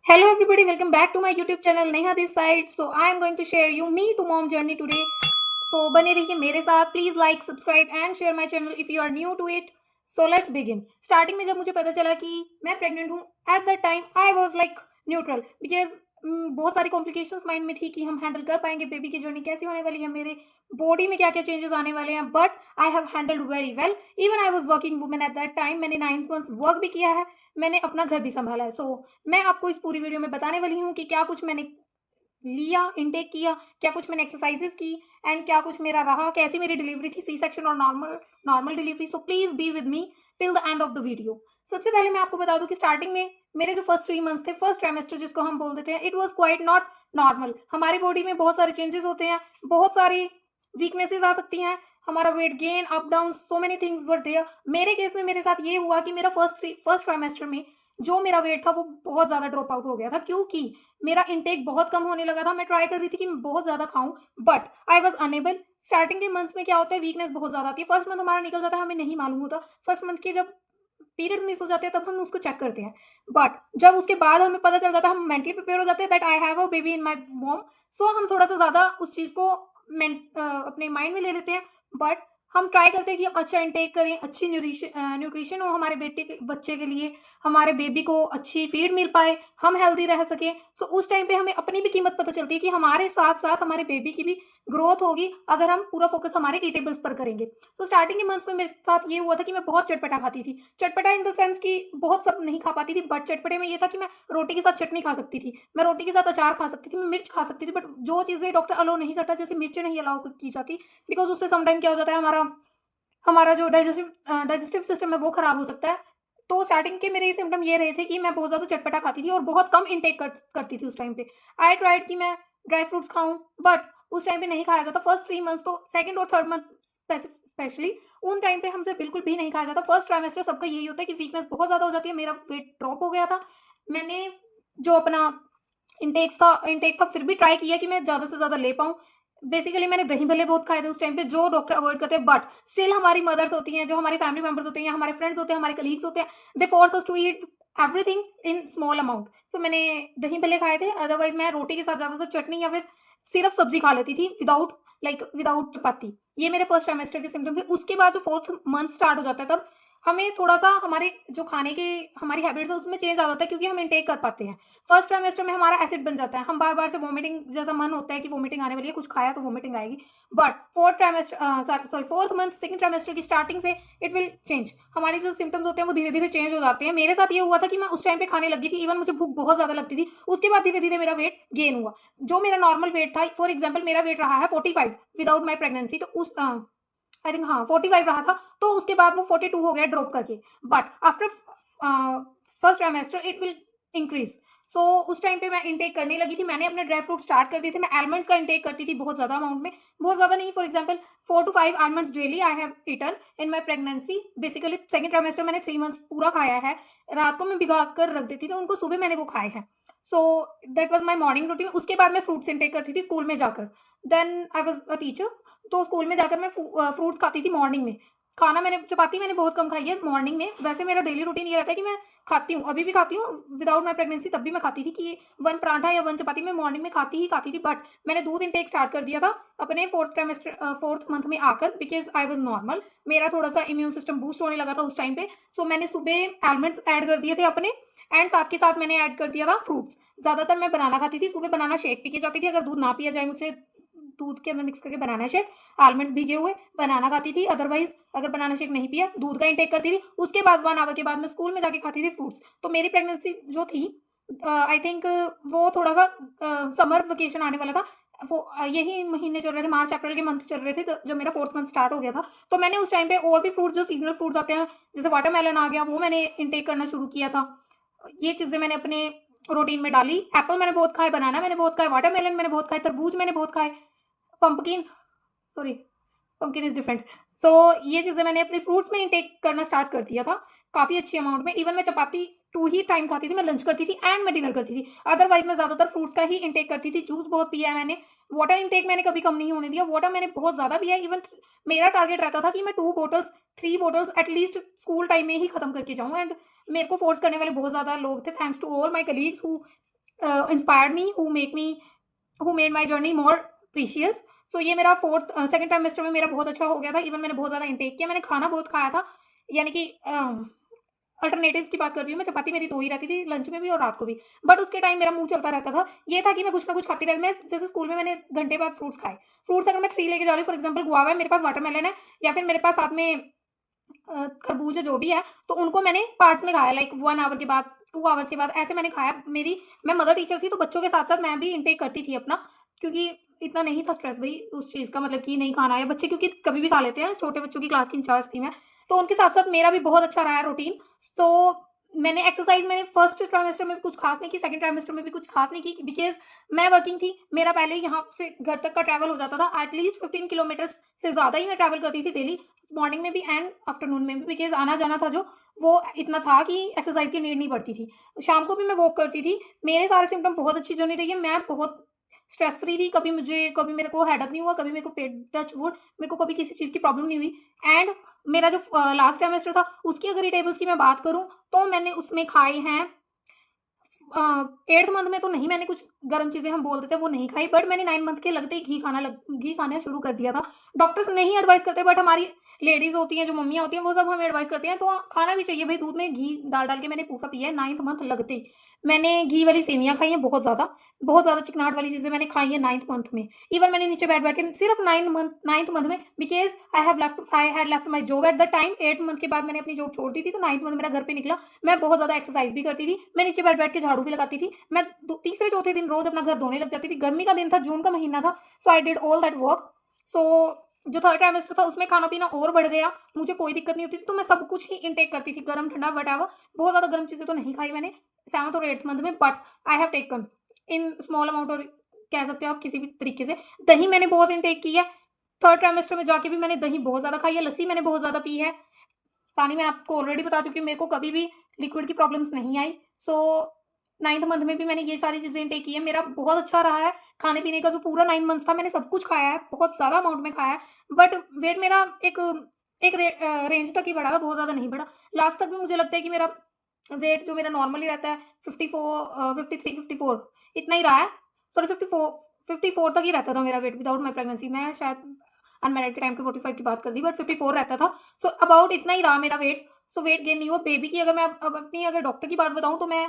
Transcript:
Hello everybody, welcome back to my YouTube channel Neha this side. So I am going to share you me to mom journey today. So बने रहिए मेरे साथ. Please like, subscribe and share my channel if you are new to it. So let's begin. Starting में जब मुझे पता चला कि मैं प्रेग्नेंट हूँ, at that time I was like neutral because बहुत सारी कॉम्प्लिकेशंस माइंड में थी कि हम हैंडल कर पाएंगे, बेबी की जर्नी कैसी होने वाली है, मेरे बॉडी में क्या क्या चेंजेस आने वाले हैं. But I have handled very well. Even I was working women at that time. मैंने 9 मंथ्स वर्क भी किया है, मैंने अपना घर भी संभाला है. सो मैं आपको इस पूरी वीडियो में बताने वाली हूँ कि क्या कुछ मैंने लिया, इनटेक किया, क्या कुछ मैंने एक्सरसाइजेस की एंड क्या कुछ मेरा रहा, कैसी मेरी डिलीवरी थी, सी सेक्शन और normal normal delivery. So please be with me till the end of the video. सबसे पहले मैं आपको बता दूं कि स्टार्टिंग में मेरे जो फर्स्ट 3 मंथ्स थे, फर्स्ट ट्राइमेस्टर जिसको हम बोल देते हैं, it was quite not normal. हमारी बॉडी में बहुत सारे चेंजेस होते हैं, बहुत सारी वीकनेसेस आ सकती हैं, हमारा weight gain, up down, so many things were there. मेरे केस में मेरे साथ ये हुआ कि मेरा फर्स्ट ट्राइमेस्टर में जो मेरा वेट था वो बहुत ज़्यादा ड्रॉप आउट हो गया था, क्योंकि मेरा इंटेक बहुत कम होने लगा था. मैं ट्राई कर रही थी कि मैं बहुत ज़्यादा खाऊं, but I was unable. Starting के मंथ्स में क्या होता है, वीकनेस बहुत ज़्यादा आती है. फर्स्ट मंथ हमारा निकल जाता है, हमें नहीं मालूम होता. फर्स्ट मंथ के जब पीरियड्स मिस हो जाते हैं तब हम उसको चेक करते हैं, बट जब उसके बाद हमें पता चल जाता है, हम मेंटली प्रिपेयर हो जाते हैं that I have a baby in my mom. So हम थोड़ा सा ज़्यादा उस चीज़ को अपने माइंड में ले लेते हैं. बट हम ट्राई करते हैं कि अच्छा इंटेक करें, अच्छी न्यूट्रिशन हो हमारे बच्चे के लिए, हमारे बेबी को अच्छी फीड मिल पाए, हम हेल्दी रह सकें. तो उस टाइम पे हमें अपनी भी कीमत पता चलती है कि हमारे साथ साथ हमारे बेबी की भी ग्रोथ होगी अगर हम पूरा फोकस हमारे ईटेबल्स पर करेंगे. तो स्टार्टिंग के मंथ्स में मेरे साथ ये हुआ था कि मैं बहुत चटपटा खाती थी. चटपटा इन द सेंस कि बहुत सब नहीं खा पाती थी, बट चटपटे में ये था कि मैं रोटी के साथ चटनी खा सकती थी, मैं रोटी के साथ अचार खा सकती थी, मैं मिर्च खा सकती थी. बट जो चीज़ें डॉक्टर अलाउ नहीं करता, जैसे मिर्चें नहीं अलाउ की जाती, बिकॉज उससे समटाइम क्या हो जाता है, हमारा हमारा जो डाइजेस्टिव सिस्टम है वो खराब हो सकता है. तो स्टार्टिंग के मेरे सिम्टम ये रहे थे कि मैं बहुत ज़्यादा चटपटा खाती थी और बहुत कम इंटेक करती थी उस टाइम पे. आई ट्राइड कि मैं ड्राई फ्रूट्स खाऊं, बट उस टाइम पे नहीं खाया जाता. फर्स्ट 3 मंथ्स तो, सेकंड और थर्ड मंथ स्पेशली, उन टाइम पे हमसे बिल्कुल भी नहीं खाया जाता. फर्स्ट ट्राइमेस्टर सबका यही होता है कि वीकनेस बहुत ज़्यादा हो जाती है. मेरा वेट ड्रॉप हो गया था. मैंने जो अपना इंटेक था फिर भी ट्राई किया कि मैं ज़्यादा से ज़्यादा ले पाऊँ. बेसिकली मैंने दही भल्ले बहुत खाए थे उस टाइम पे, जो डॉक्टर अवॉइड करते हैं, बट स्टिल हमारी मदर्स होती हैं, जो हमारी फैमिली मेंबर्स होते हैं, या हमारे फ्रेंड्स होते हैं, हमारे कलीग्स होते हैं, they force us to eat everything in small amount. So मैंने दही भल्ले खाए थे. अदरवाइज मैं रोटी के साथ ज़्यादातर चटनी या फिर सिर्फ सब्जी खा लेती थी विदाउट चपाती. ये मेरे फर्स्ट ट्राइमेस्टर के सिम्टम थे. उसके बाद जो फोर्थ मंथ स्टार्ट हो जाता है तब हमें थोड़ा सा हमारे जो खाने के हमारी हैबिट्स है उसमें चेंज आ जाता है, क्योंकि हम इंटेक कर पाते हैं. फर्स्ट ट्राइमेस्टर में हमारा एसिड बन जाता है, हम बार बार से वोमिटिंग जैसा मन होता है कि वोमिटिंग आने वाली है, कुछ खाया तो वोमिटिंग आएगी. But fourth month second trimester की स्टार्टिंग से इट विल चेंज. हमारे जो सिम्टम्स होते हैं वो धीरे धीरे चेंज हो जाते हैं. मेरे साथ ये हुआ था कि मैं उस टाइम पे खाने लगी थी, इवन मुझे भूख बहुत ज़्यादा लगती थी. उसके बाद धीरे धीरे मेरा वेट गेन हुआ. जो मेरा नॉर्मल वेट था, फॉर एग्जाम्पल मेरा वेट रहा है 45 विदाउट माई प्रेगनेंसी, तो उस आई थिंक हाँ 45 रहा था, तो उसके बाद वो 42 हो गया ड्रॉप करके. But after first trimester it will increase. So उस टाइम पे मैं इंटेक करने लगी थी. मैंने अपने ड्राई फ्रूट स्टार्ट कर दिए थे. मैं आलमंड्स का इंटेक करती थी बहुत ज़्यादा अमाउंट में, बहुत ज़्यादा नहीं, for example 4 to 5 almonds daily I have eaten in my pregnancy. Basically second trimester मैंने 3 मंथ्स पूरा खाया है. रात को मैं भिगा कर रख देती थी, उनको सुबह मैंने वो खाए हैं. So that was my morning routine. उसके बाद मैं फ्रूट्स इंटेक करती थी स्कूल में जाकर. Then I was a teacher, तो स्कूल में जाकर मैं फ्रूट्स खाती थी मॉर्निंग में. चपाती मैंने बहुत कम खाई है मॉर्निंग में. वैसे मेरा डेली रूटीन ये रहता है कि मैं खाती हूँ, अभी भी खाती हूँ. विदाउट माई प्रेगनेंसी तब भी मैं खाती थी कि 1 पराठा या 1 चपाती मैं मॉर्निंग में खाती थी. बट मैंने दूध इंटेक स्टार्ट कर दिया था अपने फोर्थ मंथ में आकर, बिकॉज आई वॉज नॉर्मल. मेरा थोड़ा सा इम्यून सिस्टम बूस्ट होने लगा था उस टाइम पे. सो मैंने सुबह आलमंड्स ऐड कर दिए थे अपने, एंड साथ के साथ मैंने ऐड कर दिया था फ्रूट्स. ज़्यादातर मैं बनाना खाती थी. सुबह बनाना शेक पी के जाती थी, अगर दूध ना पिया जाए मुझसे, दूध के अंदर मिक्स करके बनाना शेक, आलमंड्स भीगे हुए, बनाना खाती थी. अदरवाइज अगर बनाना शेक नहीं पिया, दूध का इंटेक करती थी. उसके बाद 1 आवर के बाद मैं स्कूल में जाके खाती थी फ्रूट्स. तो मेरी प्रेगनेंसी जो थी, आई थिंक वो थोड़ा सा समर वेकेशन आने वाला था, वो यही महीने चल रहे थे, मार्च अप्रैल के मंथ चल रहे थे जब मेरा फोर्थ मंथ स्टार्ट हो गया था. तो मैंने उस टाइम पे और भी फ्रूट्स, जो सीजनल फ्रूट्स आते हैं, जैसे वाटरमेलन आ गया, वो मैंने इंटेक करना शुरू किया था. ये चीज़ें मैंने अपने रूटीन में डाली. एप्पल मैंने बहुत खाए, बनाना मैंने बहुत खाए, वाटरमेलन मैंने बहुत खाए, तरबूज मैंने बहुत खाए, pumpkin sorry pumpkin is different. So ये चीज़ें मैंने अपने फ्रूट्स में इंटेक करना स्टार्ट कर दिया था काफ़ी अच्छी अमाउंट में. इवन मैं चपाती 2 ही टाइम खाती थी. मैं लंच करती थी एंड मैं डिनर करती थी. अदरवाइज मैं ज़्यादातर फ्रूट्स का ही इंटेक करती थी. जूस बहुत पिया है मैंने. वाटर इंटेक मैंने कभी कम नहीं होने दिया. वाटर मैंने बहुत ज़्यादा पिया है. इवन मेरा टारगेट रहता था कि मैं 3 बोटल्स एटलीस्ट स्कूल टाइम में ही खत्म करके जाऊँ. एंड मेरे को फोर्स करने वाले बहुत ज़्यादा लोग थे. Thanks to all my colleagues who inspired me, who made my journey more precious. So ये मेरा सेकंड ट्राइमेस्टर में मेरा बहुत अच्छा हो गया था। इवन मैंने बहुत ज़्यादा इंटेक किया, मैंने खाना बहुत खाया था, यानी कि अल्टरनेटिव्स की बात कर रही हूँ मैं। चपाती मेरी 2 ही रहती थी, लंच में भी और रात को भी। बट उसके टाइम मेरा मुँह चलता रहता था। ये था कि मैं कुछ ना कुछ खाती रहती। मैं जैसे स्कूल में मैंने घंटे बाद फ्रूट्स खाए। फ्रूट्स अगर मैं 3 लेके जा रही हूँ, फॉर एग्ज़ाम्पल गुआवा है, मेरे पास वाटरमेलन है, या फिर मेरे पास साथ में खरबूजा जो भी है, तो उनको मैंने पार्ट्स में खाया, लाइक 1 आवर के बाद, 2 आवर्स के बाद, ऐसे मैंने खाया। मैं मदर टीचर थी, तो बच्चों के साथ-साथ मैं भी इनटेक करती थी अपना, क्योंकि इतना नहीं था स्ट्रेस भई उस चीज़ का, मतलब कि नहीं खाना है। बच्चे क्योंकि कभी भी खा लेते हैं, छोटे बच्चों की क्लास की इंचार्ज थी मैं, तो उनके साथ-साथ मेरा भी बहुत अच्छा रहा है रूटीन। तो मैंने फर्स्ट ट्राइमेस्टर में भी कुछ खास नहीं की, सेकंड ट्राइमेस्टर में भी कुछ खास नहीं की, बिकॉज़ मैं वर्किंग थी। मेरा पहले यहाँ से घर तक का ट्रैवल हो जाता था, एटलीस्ट 15 किलोमीटर्स से ज़्यादा ही मैं ट्रैवल करती थी डेली, मॉर्निंग में भी एंड आफ्टरनून में भी, बिकॉज़ आना-जाना था जो, वो इतना था कि एक्सरसाइज़ की नीड नहीं पड़ती थी। शाम को भी मैं वॉक करती थी। मेरे सारे सिम्पटम बहुत अच्छी जर्नी रही है। मैं बहुत स्ट्रेस फ्री थी। कभी मेरे को हेडेक नहीं हुआ, कभी मेरे को पेट, टच वुड, मेरे को कभी किसी चीज़ की प्रॉब्लम नहीं हुई। एंड मेरा जो लास्ट ट्राइमेस्टर था, उसकी अगर ईटेबल्स की मैं बात करूँ, तो मैंने उसमें खाए हैं 8th मंथ में तो नहीं, मैंने कुछ गरम चीज़ें हम बोल देते हैं वो नहीं खाई, बट मैंने 9 मंथ के लगते ही घी खाना शुरू कर दिया था। डॉक्टर्स नहीं एडवाइस करते, बट हमारी लेडीज़ होती हैं, जो मम्मियाँ होती हैं, वो सब हमें एडवाइस करती हैं, तो खाना भी चाहिए भई। दूध में घी डाल-डाल के मैंने पूरा पिया है 9th मंथ लगते ही। मैंने घी वाली सेवियाँ खाई हैं बहुत ज़्यादा चिकनाहट वाली चीज़ें मैंने खाई हैं 9th मंथ में। इवन मैंने नीचे बैठ-बैठ के सिर्फ 9th मंथ में, because I had left my job at the time. 8th month के बाद मैंने अपनी जॉब छोड़ दी थी, तो 9th मंथ मेरा घर पे निकला। मैं बहुत ज़्यादा एक्सरसाइज़ भी करती थी, मैं नीचे बैठ-बैठ के झाड़ू भी लगाती थी। मैं तीसरे-चौथे दिन रोज़ अपना घर धोने लग जाती थी। गर्मी का दिन था, जून का महीना था, so I did all that work. So जो थर्ड ट्राइमेस्टर था, उसमें खाना-पीना और बढ़ गया। मुझे कोई दिक्कत नहीं होती थी, तो मैं सब कुछ ही इनटेक करती थी, गरम-ठंडा व्हाटएवर। बहुत ज़्यादा गर्म चीज़ें तो नहीं खाई मैंने 7th और 8th मंथ में, but I have taken in small amount, और कह सकते हो आप किसी भी तरीके से। दही मैंने बहुत इनटेक की है। थर्ड ट्राइमेस्टर में जाके भी मैंने दही बहुत ज़्यादा खाई है, लस्सी मैंने बहुत ज़्यादा पी है। पानी मैं आपको ऑलरेडी बता चुकी हूँ, मेरे को कभी भी लिक्विड की प्रॉब्लम्स नहीं आई। सो 9th मंथ में भी मैंने ये सारी चीज़ें इनटेक की है। मेरा बहुत अच्छा रहा है। खाने-पीने का जो पूरा 9 मंथ्स था, मैंने सब कुछ खाया है, बहुत ज़्यादा अमाउंट में खाया है। बट वेट मेरा एक एक रेंज तक ही बढ़ा है, बहुत ज़्यादा नहीं बढ़ा। लास्ट तक भी मुझे लगता है कि मेरा वेट जो मेरा नॉर्मली रहता है 53, 54 इतना ही रहा है। सॉरी 54 तक ही रहता था मेरा वेट विदाउट माय प्रेगनेंसी। मैं शायद अनमैरिड के टाइम पे 45 की बात कर दी, बट 54 रहता था। सो अबाउट इतना ही रहा मेरा वेट। सो वेट गेन नहीं हुआ। बेबी की अगर मैं अब अपनी अगर डॉक्टर की बात बताऊँ, तो मैं